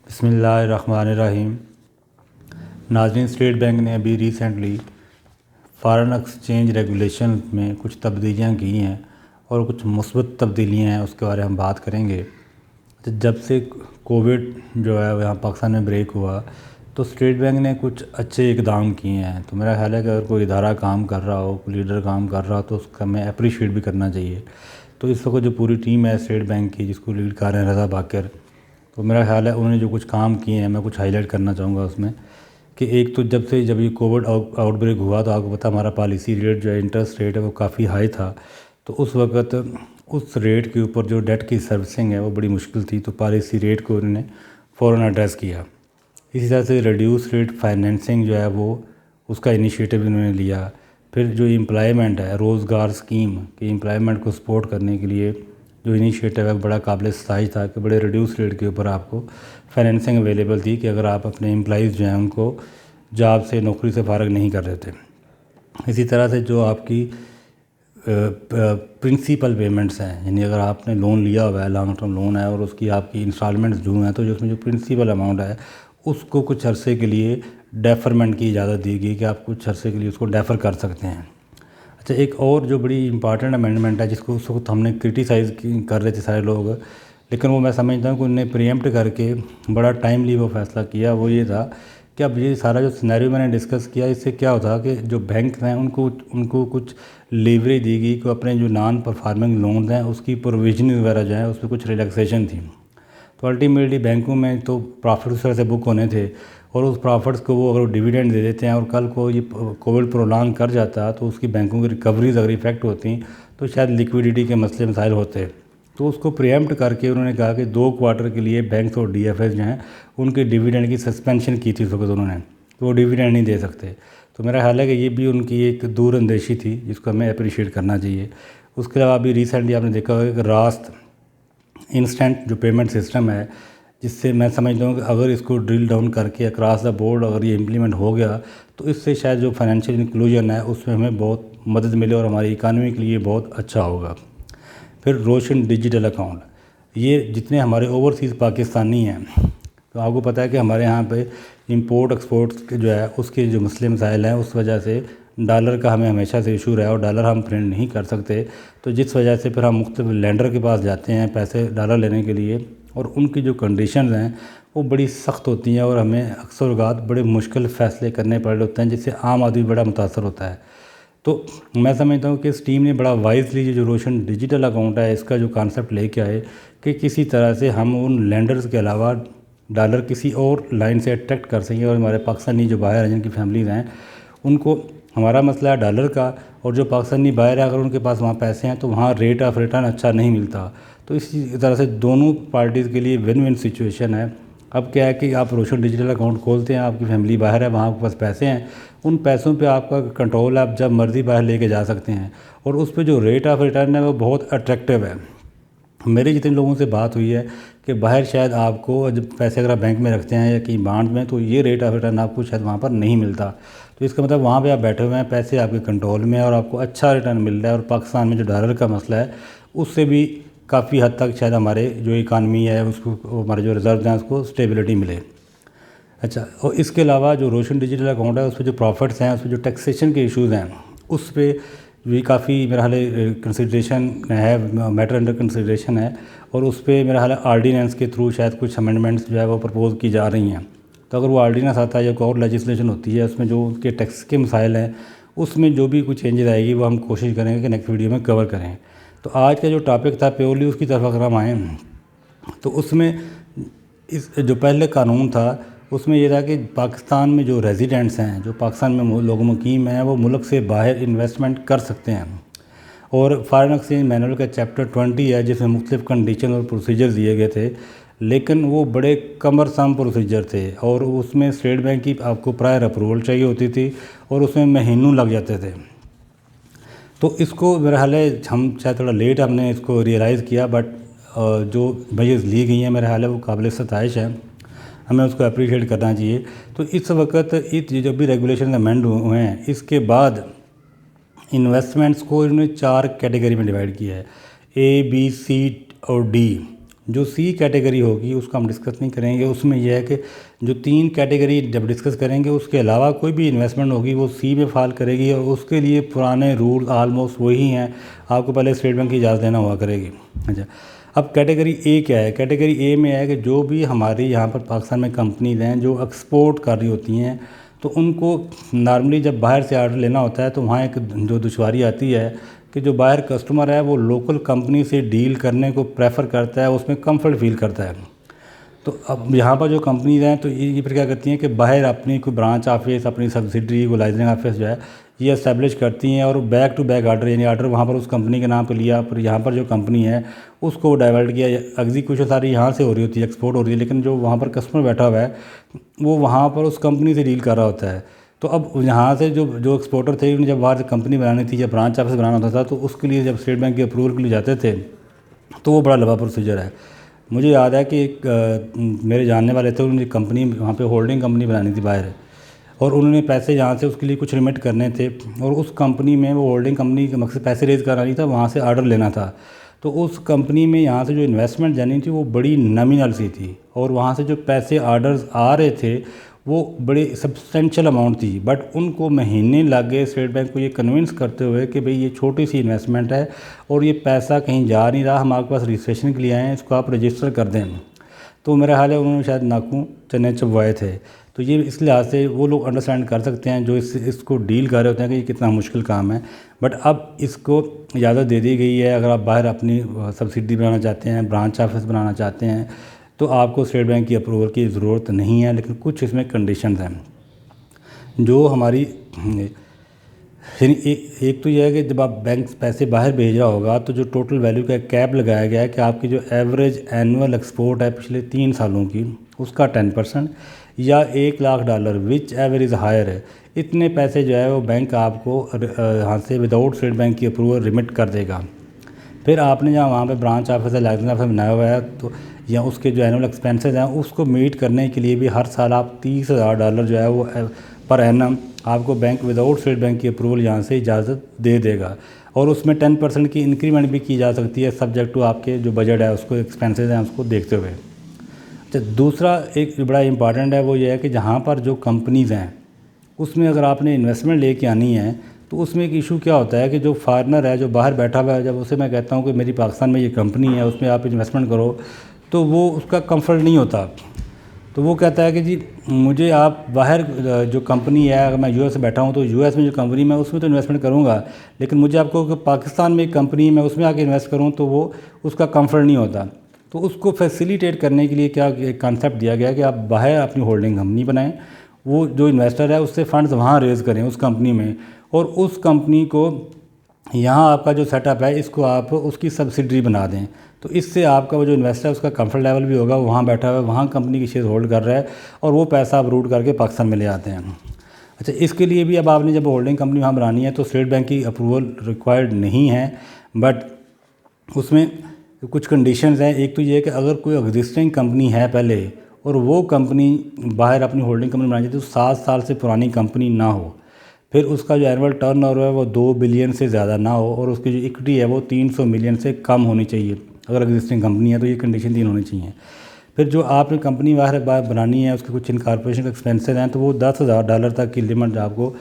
बिस्मिल्लाहिर्रहमानिर्रहीम। नाज़रीन, state bank ने अभी रिसेंटली फ़ॉरेन एक्सचेंज रेगुलेशन में कुछ तब्दीलियाँ की हैं और कुछ मुस्बत तब्दीलियाँ हैं, उसके बारे में हम बात करेंगे। तो जब से कोविड जो है यहाँ पाकिस्तान में ब्रेक हुआ तो स्टेट बैंक ने कुछ अच्छे इक़दाम किए हैं। तो मेरा ख्याल है कि अगर कोई इदारा काम कर रहा हो, कोई लीडर काम कर रहा हो, तो उसका हमें अप्रिशिएट भी करना चाहिए। तो इस वक्त जो पूरी टीम है स्टेट बैंक की, जिसको लीड कर रहे हैं रज़ा बाकर, तो मेरा ख्याल है उन्होंने जो कुछ काम किए हैं मैं कुछ हाईलाइट करना चाहूँगा उसमें। कि एक तो जब ये कोविड आउटब्रेक हुआ तो आपको पता हमारा पॉलिसी रेट जो है, इंटरेस्ट रेट है, वो काफ़ी हाई था। तो उस वक्त उस रेट के ऊपर जो डेट की सर्विसिंग है वो बड़ी मुश्किल थी, तो पॉलिसी रेट को उन्होंने फ़ौरन एड्रेस किया। इसी तरह से रिड्यूस रेट फाइनेंसिंग जो है वो उसका इनिशिएटिव इन्होंने लिया। फिर जो एम्प्लॉयमेंट है, रोज़गार स्कीम कि एम्प्लॉयमेंट को सपोर्ट करने के लिए जो इनिशिएटिव है बड़ा काबिल सताईश था कि बड़े रिड्यूस रेट के ऊपर आपको फाइनेंसिंग अवेलेबल थी कि अगर आप अपने एम्प्लॉइज़ जो हैं उनको जॉब से, नौकरी से फ़ारग नहीं कर रहे थे। इसी तरह से जो आपकी प्रिंसिपल पेमेंट्स हैं, यानी अगर आपने लोन लिया हुआ है, लॉन्ग टर्म लोन है और उसकी आपकी इंस्टॉलमेंट्स ड्यू हैं, तो जो उसमें जो प्रिंसिपल अमाउंट है उसको कुछ अरसे के लिए डेफरमेंट की इजाज़त दी गई कि आप कुछ अरसे के लिए उसको डेफ़र कर सकते हैं। अच्छा, एक और जो बड़ी इंपॉर्टेंट अमेंडमेंट है जिसको उस वक्त हमने क्रिटिसाइज़ कर रहे थे सारे लोग, लेकिन वो मैं समझता हूँ कि उन्होंने प्रीएम्प्ट करके बड़ा टाइमली वो फैसला किया। वो ये था कि अब ये सारा जो सिनेरियो मैंने डिस्कस किया, इससे क्या होता कि जो बैंक हैं उनको कुछ लीवरेज दी गई कि अपने जो नॉन परफॉर्मिंग लोन हैं उसकी प्रोविजनिंग वगैरह जो है उसमें कुछ रिलैक्सेशन थी। तो अल्टीमेटली बैंकों में तो प्रॉफिट उस तरह से बुक होने थे और उस प्रॉफिट्स को वो अगर डिविडेंड दे देते हैं और कल को ये कोविड प्रोलॉन्ग कर जाता तो उसकी बैंकों की रिकवरीज अगर इफेक्ट होती तो शायद लिक्विडिटी के मसले मसाइल होते। तो उसको प्रीएम्प्ट करके उन्होंने कहा कि 2 क्वार्टर के लिए बैंक्स और डीएफएस जो हैं उनके डिविडेंड की सस्पेंशन की थी उस वक्त उन्होंने, तो वो डिविडेंड नहीं दे सकते। तो मेरा ख्याल है कि ये भी उनकी एक दूरअंदेशी थी जिसको हमें अप्रिशिएट करना चाहिए। उसके अलावा अभी रिसेंटली आपने देखा होगा कि रास्त इंस्टेंट जो पेमेंट सिस्टम है, जिससे मैं समझता हूँ कि अगर इसको ड्रिल डाउन करके अक्रॉस द बोर्ड अगर ये इम्प्लीमेंट हो गया तो इससे शायद जो फाइनेंशियल इंक्लूजन है उसमें हमें बहुत मदद मिले और हमारी इकानमी के लिए बहुत अच्छा होगा। फिर रोशन डिजिटल अकाउंट, ये जितने हमारे ओवरसीज़ पाकिस्तानी हैं, तो आपको पता है कि हमारे यहाँ पे इंपोर्ट एक्सपोर्ट जो है उसके जो मसले मसाइल हैं उस वजह से डॉलर का हमें हमेशा से इशू रहा है और डॉलर हम प्रिंट नहीं कर सकते। तो जिस वजह से फिर हम मुख्तलिफ लेंडर के पास जाते हैं पैसे डॉलर लेने के लिए और उनकी जो कंडीशंस हैं वो बड़ी सख्त होती हैं और हमें अक्सर औक़ात बड़े मुश्किल फ़ैसले करने पड़ होते हैं, जिससे आम आदमी बड़ा मुतासर होता है। तो मैं समझता हूँ कि इस टीम ने बड़ा वाइजली जो रोशन डिजिटल अकाउंट है इसका जो कॉन्सेप्ट लेके आए कि किसी तरह से हम उन लेंडर्स के अलावा डॉलर किसी और लाइन से अट्रैक्ट कर सकें और हमारे पाकिस्तानी जो बाहर हैं जिनकी फैमिलीज़ हैं उनको, हमारा मसला है डॉलर का और जो पाकिस्तानी बाहर है अगर उनके पास वहाँ पैसे हैं तो वहाँ रेट ऑफ रिटर्न अच्छा नहीं मिलता। तो इसी तरह से दोनों पार्टीज़ के लिए विन विन सिचुएशन है। अब क्या है कि आप रोशन डिजिटल अकाउंट खोलते हैं, आपकी फैमिली बाहर है, वहाँ आपके पास पैसे हैं, उन पैसों पे आपका कंट्रोल है, आप जब मर्ज़ी बाहर लेके जा सकते हैं और उस पर जो रेट ऑफ रिटर्न है वो बहुत अट्रैक्टिव है। मेरे जितने लोगों से बात हुई है कि बाहर शायद आपको जब पैसे अगर आप बैंक में रखते हैं या कहीं बॉन्ड में तो ये रेट ऑफ रिटर्न आपको शायद वहाँ पर नहीं मिलता। तो इसका मतलब वहाँ पे आप बैठे हुए हैं, पैसे आपके कंट्रोल में है और आपको अच्छा रिटर्न मिल रहा है। और पाकिस्तान में जो डॉलर का मसला है उससे भी काफ़ी हद तक शायद हमारे जो इकानमी है उसको, हमारे जो रिज़र्व हैं उसको स्टेबिलिटी मिले। अच्छा, और इसके अलावा जो रोशन डिजिटल अकाउंट है उस पर जो प्रॉफिट्स हैं, उस पर जो टैक्सेशन के इश्यूज़ हैं, उस पर भी काफ़ी मेरा हाल कंसिड्रेशन है, मैटर अंडर कंसिड्रेशन है और उस पर मेरा हाल आर्डीनेंस के थ्रू शायद कुछ अमेंडमेंट्स जो है वो प्रपोज़ की जा रही हैं। तो अगर वो आर्डीनेंस आता है या कोई और लेजिस्लेशन होती है उसमें जो उनके टैक्स के मसाइल हैं उसमें जो भी कुछ चेंजेस आएगी वो हम कोशिश करेंगे कि नेक्स्ट वीडियो में कवर करें। तो आज का जो टॉपिक था प्योरली उसकी तरफ अगर हम आएँ तो उसमें इस जो पहले कानून था उसमें ये था कि पाकिस्तान में जो रेजिडेंट्स हैं, जो पाकिस्तान में लोग मुकीम हैं, वो मुल्क से बाहर इन्वेस्टमेंट कर सकते हैं। और फॉरेन एक्सचेंज मैनुअल का चैप्टर 20 है जिसमें मुख्तलिफ कंडीशन और प्रोसीजर दिए गए थे, लेकिन वो बड़े कमरसम प्रोसीजर थे और उसमें स्टेट बैंक की आपको प्रायर अप्रूवल चाहिए होती थी और उसमें महीनों लग जाते थे। तो इसको मेरा हाल है हम शायद थोड़ा लेट हमने इसको रियलाइज़ किया, बट जो मेजर्स ली गई हैं मेरा हाल है वो काबिल सताइश है, हमें उसको अप्रिशिएट करना चाहिए। तो इस वक्त जो भी रेगुलेशन अमेंड हुए हैं इसके बाद इन्वेस्टमेंट्स को इन्होंने 4 कैटेगरी में डिवाइड किया है, A, B, C और D। जो सी कैटेगरी होगी उसका हम डिस्कस नहीं करेंगे। उसमें यह है कि जो 3 कैटेगरी जब डिस्कस करेंगे उसके अलावा कोई भी इन्वेस्टमेंट होगी वो सी में फॉल करेगी, और उसके लिए पुराने रूल आलमोस्ट वही हैं, आपको पहले स्टेट बैंक की इजाज़त देना हुआ करेगी। अच्छा, अब कैटेगरी ए क्या है? कैटेगरी ए में है कि जो भी हमारे यहाँ पर पाकिस्तान में कंपनीज हैं जो एक्सपोर्ट कर रही होती हैं, तो उनको नॉर्मली जब बाहर से आर्डर लेना होता है तो वहाँ एक जो दुश्वारी आती है कि जो बाहर कस्टमर है वो लोकल कंपनी से डील करने को प्रेफर करता है, उसमें कंफर्ट फील करता है। तो अब यहाँ पर जो कंपनीज हैं तो ये फिर क्या करती हैं कि बाहर अपनी कोई ब्रांच ऑफिस, अपनी सब्सिडरी, कोई लाइसेंसिंग ऑफिस जो है ये इस्टेब्लिश करती हैं, और बैक टू बैक आर्डर, यानी आर्डर वहाँ पर उस कंपनी के नाम पे लिया, पर यहाँ पर जो कंपनी है उसको डाइवर्ट किया। एग्जीक्यूशन सारी यहाँ से हो रही होती है, एक्सपोर्ट हो रही है, लेकिन जो वहाँ पर कस्टमर बैठा हुआ है वो वहाँ पर उस कंपनी से डील कर रहा होता है। तो अब यहाँ से जो जो एक्सपोर्टर थे उन्हें जब बाहर से कंपनी बनानी थी या ब्रांच ऑफिस बनाना होता था, तो उसके लिए जब स्टेट बैंक के अप्रूवल के लिए जाते थे तो वो बड़ा लंबा प्रोसीजर है। मुझे याद है कि एक मेरे जानने वाले थे, उन्होंने कंपनी वहाँ पे होल्डिंग कंपनी बनानी थी बाहर, और उन्होंने पैसे यहाँ से उसके लिए कुछ लिमिट करने थे, और उस कंपनी में वो होल्डिंग कंपनी का मकसद पैसे रेज़ करना नहीं था, वहाँ से आर्डर लेना था। तो उस कंपनी में यहाँ से जो इन्वेस्टमेंट जानी थी वो बड़ी नॉमिनल सी थी, और वहाँ से जो पैसे आर्डर्स आ रहे थे वो बड़ी सब्सटेंशियल अमाउंट थी, बट उनको महीने लग गए स्टेट बैंक को ये कन्विंस करते हुए कि भाई ये छोटी सी इन्वेस्टमेंट है और ये पैसा कहीं जा नहीं रहा, हम आपके पास रजिस्ट्रेशन के लिए आए हैं, इसको आप रजिस्टर कर दें। तो मेरा ख्याल है उन्होंने शायद नाखून चने चबवाए थे। तो ये इस लिहाज से वो लोग अंडरस्टैंड कर सकते हैं जो इसको डील कर रहे होते हैं कि ये कितना मुश्किल काम है। बट अब इसको इजाज़त दे दी गई है, अगर आप बाहर अपनी सब्सिडी बनाना चाहते हैं, ब्रांच ऑफिस बनाना चाहते हैं, तो आपको स्टेट बैंक की अप्रूवल की ज़रूरत नहीं है, लेकिन कुछ इसमें कंडीशंस हैं जो हमारी एक तो यह है कि जब आप बैंक पैसे बाहर भेज रहा होगा तो जो टोटल वैल्यू का कैप लगाया गया है कि आपकी जो एवरेज एनुअल एक्सपोर्ट है पिछले 3 सालों की उसका 10% या $1,00,000 विच एवर इज़ हायर है, इतने पैसे जो है वो बैंक आपको यहाँ से विदाउट स्टेट बैंक की अप्रूवल रिमिट कर देगा। फिर आपने जहाँ वहाँ पे ब्रांच ऑफिस है, लाइसेंस ऑफिस बनाया हुआ है, तो या उसके जो एनुअल एक्सपेंसेस हैं उसको मीट करने के लिए भी हर साल आप $30,000 जो है वो पर एनम आपको बैंक विदाउट स्टेट बैंक की अप्रूवल यहाँ से इजाज़त दे देगा, और उसमें 10% की इंक्रीमेंट भी की जा सकती है सब्जेक्ट टू आपके जो बजट है उसको, एक्सपेंसेस हैं उसको देखते हुए। अच्छा, दूसरा एक बड़ा इंपॉर्टेंट है वो ये है कि जहाँ पर जो कंपनीज़ हैं उसमें अगर आपने इन्वेस्टमेंट लेके आनी है तो उसमें एक इशू क्या होता है कि जो फॉरेनर है जो बाहर बैठा हुआ है, जब उसे मैं कहता हूँ कि मेरी पाकिस्तान में ये कंपनी है उसमें आप इन्वेस्टमेंट करो, तो वो उसका कंफर्ट नहीं होता। तो वो कहता है कि जी मुझे आप बाहर जो कंपनी है, अगर मैं यूएस से बैठा हूँ तो यूएस में जो कंपनी मैं उसमें तो इन्वेस्टमेंट करूँगा, लेकिन मुझे आपको कि पाकिस्तान में एक कंपनी मैं उसमें आके इन्वेस्ट करूँ तो वो उसका कंफर्ट नहीं होता। तो उसको फैसिलिटेट करने के लिए क्या एक कॉन्सेप्ट दिया गया कि आप बाहर अपनी होल्डिंग कंपनी बनाएं, वो जो इन्वेस्टर है उससे फंड्स वहाँ रेज़ करें उस कंपनी में, और उस कंपनी को यहाँ आपका जो सेटअप है इसको आप उसकी सब्सिडरी बना दें। तो इससे आपका वो जो इन्वेस्टर है उसका कंफर्ट लेवल भी होगा, वहाँ बैठा हुआ है, वहाँ कंपनी की शेयर होल्ड कर रहा है, और वो पैसा आप रूट करके पाकिस्तान में ले आते हैं। अच्छा, इसके लिए भी अब आपने जब होल्डिंग कंपनी वहाँ बनानी है तो स्टेट बैंक की अप्रूवल रिक्वायर्ड नहीं है, बट उसमें कुछ कंडीशंस हैं। एक तो ये है कि अगर कोई एग्जिस्टिंग कंपनी है पहले और वो कंपनी बाहर अपनी होल्डिंग कंपनी बनानी चाहिए तो 7 साल से पुरानी कंपनी ना हो, फिर उसका जो एनुअल टर्नओवर है वो 2 बिलियन से ज़्यादा ना हो, और उसकी जो इक्विटी है वो 300 मिलियन से कम होनी चाहिए अगर एग्जिस्टिंग कंपनी है, तो ये कंडीशन 3 होनी चाहिए। फिर जो आपने कंपनी बाहर बनानी है उसके कुछ इनकॉर्पोरेशन के एक्सपेंसेस हैं, तो वो $10,000 तक की लिमिट आपको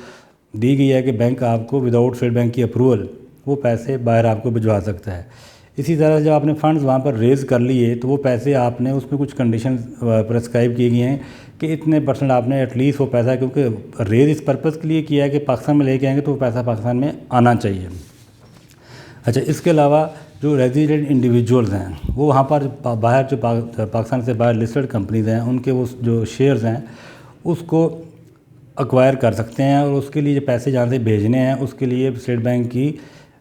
दी गई है कि बैंक आपको विदाउट स्टेट बैंक की अप्रूवल वो पैसे बाहर आपको भिजवा सकता है। इसी तरह जब आपने फ़ंड्स वहाँ पर रेज़ कर लिए तो वो पैसे आपने उसमें कुछ कंडीशन प्रेस्क्राइब की गई हैं कि इतने % आपने एटलीस्ट वो पैसा, क्योंकि रेज़ इस पर्पज़ के लिए किया है कि पाकिस्तान में लेके आएंगे तो वो पैसा पाकिस्तान में आना चाहिए। अच्छा, इसके अलावा जो रेजिडेंट इंडिविजुअल्स हैं वो वहाँ पर बाहर जो पाकिस्तान से बाहर लिस्टेड कंपनीज़ हैं उनके वो जो शेयर्स हैं उसको एक्वायर कर सकते हैं, और उसके लिए जो पैसे जहाँ से भेजने हैं उसके लिए स्टेट बैंक की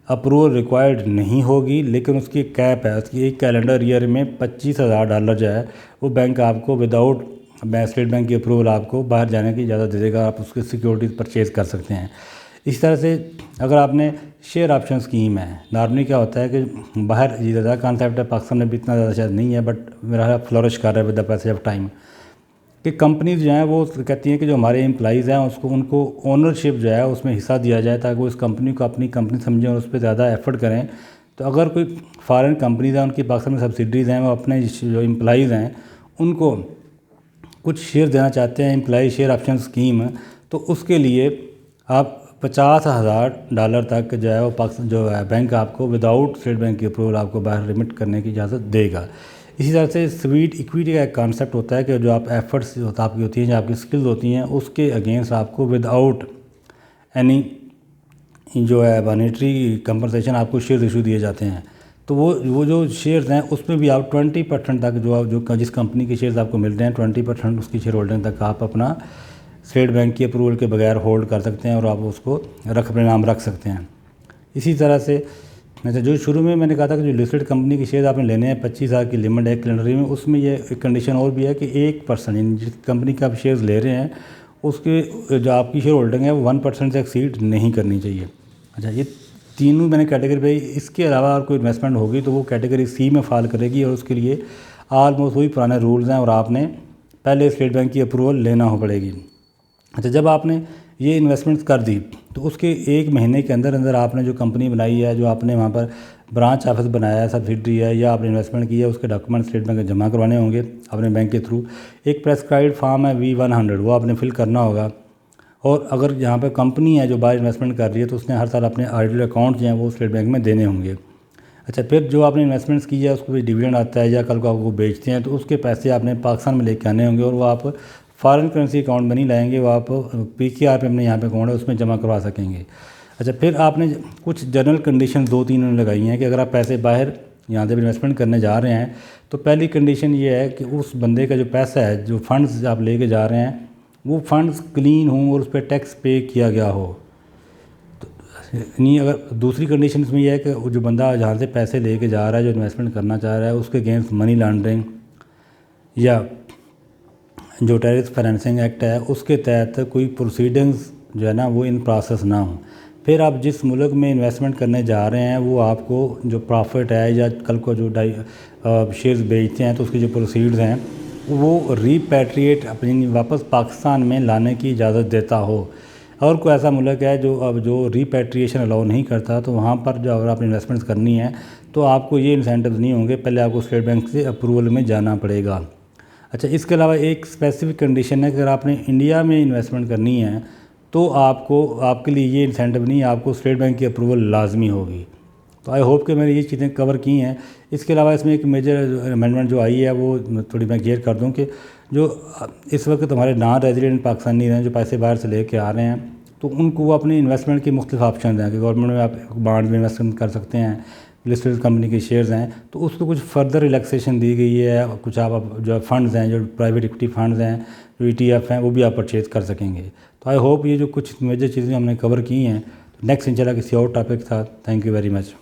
अप्रूवल रिक्वायर्ड नहीं होगी, लेकिन उसकी एक कैप है, उसकी एक कैलेंडर ईयर में $25,000 जो है वो बैंक आपको विदाउट स्टेट बैंक की अप्रूवल आपको बाहर जाने की इजाज़त दे देगा, आप उसकी सिक्योरिटीज़ परचेज़ कर सकते हैं। इस तरह से अगर आपने शेयर ऑप्शन स्कीम है, नॉर्मली क्या होता है कि बाहर ये ज़्यादा कॉन्सेप्ट है, पाकिस्तान में भी इतना ज़्यादा शायद नहीं है, बट मेरा फ्लोरिश कर रहा है with the passage of time, कि कंपनीज जो हैं वो कहती हैं कि जो हमारे एम्प्लॉइज़ हैं उनको ओनरशिप जो है उसमें हिस्सा दिया जाए ताकि वो इस कंपनी को अपनी कंपनी समझें और उस पर ज़्यादा एफर्ट करें, तो अगर कोई फॉरेन कंपनीज़ हैं, उनकी पाकिस्तान में सब्सिडरीज़ हैं, वो अपने जो एम्प्लॉइज़ हैं उनको कुछ शेयर देना चाहते हैं, एम्प्लॉई शेयर ऑप्शन स्कीम, तो उसके लिए आप $50,000 तक जो है वो पाकिस्तान जो है बैंक आपको विदाउट स्टेट बैंक की अप्रूवल आपको बाहर रिमिट करने की इजाज़त देगा। इसी तरह से स्वीट इक्विटी का एक कॉन्सेप्ट होता है कि जो आप एफर्ट्स आपकी होती हैं, जो आपकी स्किल्स होती हैं, उसके अगेंस्ट आपको विदाउट एनी जो है मॉनेटरी कंपनसेशन आपको शेयर इशू दिए जाते हैं। तो वो जो शेयर्स हैं उसमें भी आप 20% तक जो जिस कंपनी के शेयर्स आपको मिल रहे हैं 20% उसकी शेयर होल्डिंग तक आप अपना स्टेट बैंक की अप्रूवल के बगैर होल्ड कर सकते हैं और आप उसको अपने नाम रख सकते हैं। इसी तरह से जो शुरू में मैंने कहा था कि जो लिस्टेड कंपनी के शेयर आपने लेने हैं 25 साल की लिमिट है कैलेंडर में, उसमें ये एक कंडीशन और भी है कि 1% जिस कंपनी के आप शेयर्स ले रहे हैं उसके जो आपकी शेयर होल्डिंग है वो 1% से एक्सीड नहीं करनी चाहिए। अच्छा, ये तीनों मैंने कैटेगरी पे, इसके अलावा और कोई इन्वेस्टमेंट होगी तो वो कैटेगरी सी में फॉल करेगी और उसके लिए ऑलमोस्ट वही पुराने रूल्स हैं और आपने पहले स्टेट बैंक की अप्रूवल लेना हो पड़ेगी। अच्छा, जब आपने ये इन्वेस्टमेंट्स कर दी तो उसके 1 महीने के अंदर अंदर आपने जो कंपनी बनाई है, जो आपने वहाँ पर ब्रांच ऑफिस बनाया है, सब्सिडरी है या आपने इन्वेस्टमेंट किया है, उसके डॉक्यूमेंट स्टेट बैंक में जमा करवाने होंगे अपने बैंक के थ्रू। एक प्रेस्क्राइब्ड फॉर्म है V100, वो आपने फिल करना होगा। और अगर यहाँ पर कंपनी है जो बाहर इन्वेस्टमेंट कर रही है तो उसने हर साल अपने ऑडिटेड अकाउंट जो हैं वो स्टेट बैंक में देने होंगे। अच्छा, फिर जो आपने इन्वेस्टमेंट्स की है उसको भी डिविडेंड आता है या कल को आपको बेचते हैं तो उसके पैसे आपने पाकिस्तान में लेके आने होंगे और वो आप फॉरेन करेंसी अकाउंट में नहीं लाएंगे, वो आप PKR पे अपने यहाँ पे अकाउंट है उसमें जमा करवा सकेंगे। अच्छा, फिर आपने कुछ जनरल कंडीशन 2-3 लगाई हैं कि अगर आप पैसे बाहर यहाँ से इन्वेस्टमेंट करने जा रहे हैं तो पहली कंडीशन ये है कि उस बंदे का जो पैसा है, जो फंड्स आप लेके जा रहे हैं, वो फंड्स क्लीन हों और उस पर टैक्स पे किया गया हो। तो नहीं, अगर दूसरी कंडीशन इसमें यह है कि जो बंदा जहाँ से पैसे लेके जा रहा है, जो इन्वेस्टमेंट करना चाह रहा है, उसके अगेंस्ट मनी लॉन्ड्रिंग या जो टेररिस्ट फाइनेंसिंग एक्ट है उसके तहत कोई प्रोसीडिंग्स जो है ना वो इन प्रोसेस ना हो। फिर आप जिस मुल्क में इन्वेस्टमेंट करने जा रहे हैं वो आपको जो प्रॉफिट है या कल को जो शेयर्स बेचते हैं तो उसकी जो प्रोसीड्स हैं वो रीपैट्रिएट अपनी वापस पाकिस्तान में लाने की इजाज़त देता हो। और कोई ऐसा मुल्क है जो रीपैट्रिएशन अलाउ नहीं करता तो वहाँ पर जो अगर आप इन्वेस्टमेंट्स करनी है तो आपको ये इंसेंटिव नहीं होंगे, पहले आपको स्टेट बैंक से अप्रूवल में जाना पड़ेगा। अच्छा, इसके अलावा एक स्पेसिफिक कंडीशन है कि अगर आपने इंडिया में इन्वेस्टमेंट करनी है तो आपके लिए ये इंसेंटिव नहीं है, आपको स्टेट बैंक की अप्रूवल लाजमी होगी। तो आई होप कि मैंने ये चीज़ें कवर की हैं। इसके अलावा इसमें एक मेजर अमेंडमेंट जो आई है वो थोड़ी मैं क्लियर कर दूं कि जो इस वक्त हमारे नॉन रेजिडेंट पाकिस्तानी हैं जो पैसे बाहर से लेके आ रहे हैं तो उनको वो अपनी इन्वेस्टमेंट के मुख्तलिफ ऑप्शन हैं कि गवर्नमेंट में आप बॉन्ड में इन्वेस्टमेंट कर सकते हैं, लिस्टेड कंपनी के शेयर्स हैं तो उसको कुछ फर्दर रिलैक्सेशन दी गई है। कुछ आप जो फंड्स हैं, जो प्राइवेट इक्विटी फंड्स हैं, जो ETF हैं, वो भी आप परचेज़ कर सकेंगे। तो आई होप ये जो कुछ मेजर चीज़ें हमने कवर की हैं। नेक्स्ट इंशाल्लाह किसी और टॉपिक के साथ। Thank you very much.